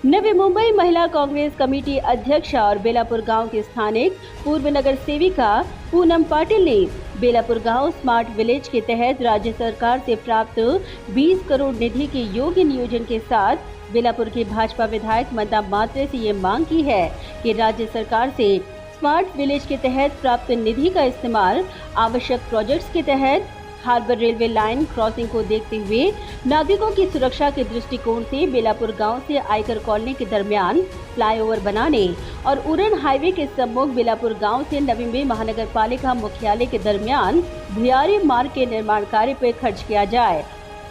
नवी मुंबई महिला कांग्रेस कमेटी अध्यक्ष और बेलापुर गांव के स्थानिक पूर्व नगर सेविका पूनम पाटिल ने बेलापुर गांव स्मार्ट विलेज के तहत राज्य सरकार से प्राप्त 20 करोड़ निधि के योग्य नियोजन के साथ बेलापुर के भाजपा विधायक मंदा मात्रे से ये मांग की है कि राज्य सरकार से स्मार्ट विलेज के तहत प्राप्त निधि का इस्तेमाल आवश्यक प्रोजेक्ट्स के तहत हार्बर रेलवे लाइन क्रॉसिंग को देखते हुए नागरिकों की सुरक्षा के दृष्टिकोण से बेलापुर गांव से आयकर कॉलोनी के दरमियान फ्लाईओवर बनाने और उड़न हाईवे के सम्मुख बेलापुर गांव से नवी मुंबई महानगर पालिका मुख्यालय के दरमियान भुयारी मार्ग के निर्माण कार्य पर खर्च किया जाए।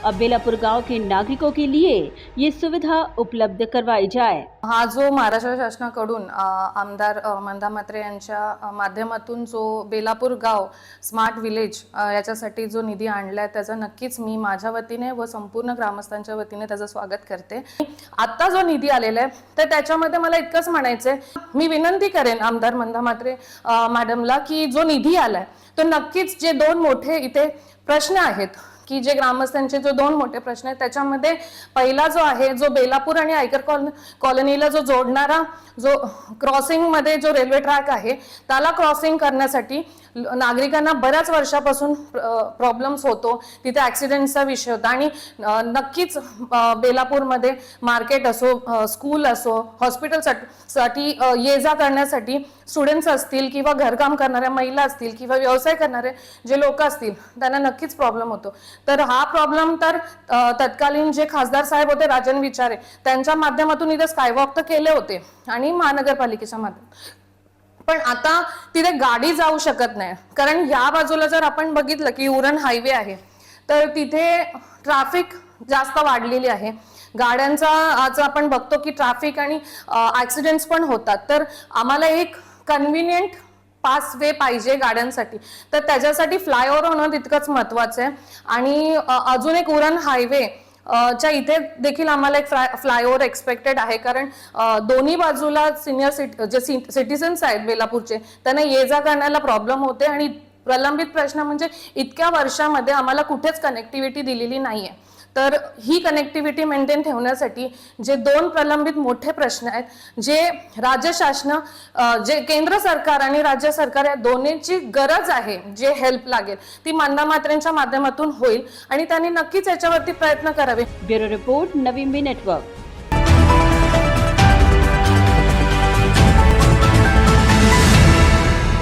अब बेलापुर गांव के नागरिकों के लिए ये सुविधा उपलब्ध करवाई जाए। हा जो महाराष्ट्र शासनाकडून आमदार मंदा मात्रे यांच्या माध्यमातून जो बेलापुर गाव स्मार्ट विलेज याच्यासाठी जो निधी आणलाय त्याचा नक्कीच मी माझ्या वतीने व संपूर्ण ग्रामस्थांच्या वतीने त्याचं स्वागत करते। आता जो निधी आलेला आहे तर त्याच्यामध्ये मला इतकंच म्हणायचंय, मी विनंती करेन आमदार मंदा मात्रे मॅडमला की जो निधी आलाय तो नक्कीच जे दोन मोठे इथे प्रश्न आहेत की जे ग्रामस्थांचे जो दोन मोठे प्रश्न आहेत त्याच्यामध्ये पहिला जो आहे जो बेलापुर आणि आयकर कॉलनीला जो जोडणारा जो क्रॉसिंग मध्ये जो रेल्वे ट्रॅक आहे त्याला क्रॉसिंग करण्यासाठी नागरिकांना बऱ्याच वर्षापासून प्रॉब्लेम्स होतो, तिथे ऍक्सिडेंटचा विषय होता आणि नक्कीच बेलापूरमध्ये मार्केट असो, स्कूल असो, हॉस्पिटल साठी ये जा करण्यासाठी स्टुडंट्स असतील किंवा घरकाम करणाऱ्या महिला असतील किंवा व्यवसाय करणारे जे लोक असतील त्यांना नक्कीच प्रॉब्लेम होतो। तर हा प्रॉब्लेम तर तत्कालीन जे खासदार साहेब होते राजन विचारे त्यांच्या माध्यमातून इथे स्कायवॉक तर केले होते आणि महानगरपालिकेच्या माध्यमातून, पण आता तिथे गाडी जाऊ शकत नाही कारण या बाजूला जर आपण बघितलं की उरण हायवे आहे तर तिथे ट्रॅफिक जास्त वाढलेली आहे। गाड्यांचा आज आपण बघतो की ट्रॅफिक आणि ऍक्सिडेंट्स पण होतात, तर आम्हाला एक कन्व्हिनियंट पास वे पाहिजे गाड्यांसाठी, तर त्याच्यासाठी फ्लायओव्हर होणं तितकंच महत्वाचं आहे। आणि अजून एक उरण हायवे च्या इथे देखील आम्हाला एक फ्लायओव्हर एक्सपेक्टेड आहे कारण दोन्ही बाजूला सिनियर जे सिटीजन्स आहेत बेलापूरचे त्यांना ये जा करण्याला प्रॉब्लेम होते आणि प्रलंबित प्रश्न म्हणजे इतक्या वर्षामध्ये आम्हाला कुठेच कनेक्टिव्हिटी दिलेली नाहीये। तर ही कनेक्टिव्हिटी मेंटेन ठेवण्यासाठी जे दोन प्रलंबित मोठे प्रश्न आहेत जे राज्य शासन जे केंद्र सरकार आणि राज्य सरकार या दोन्हीची गरज आहे, जे हेल्प लागेल ती मंदा मात्रेंच्या माध्यमातून होईल आणि त्यांनी नक्कीच याच्यावरती प्रयत्न करावे। Bureau report Navi Mumbai network.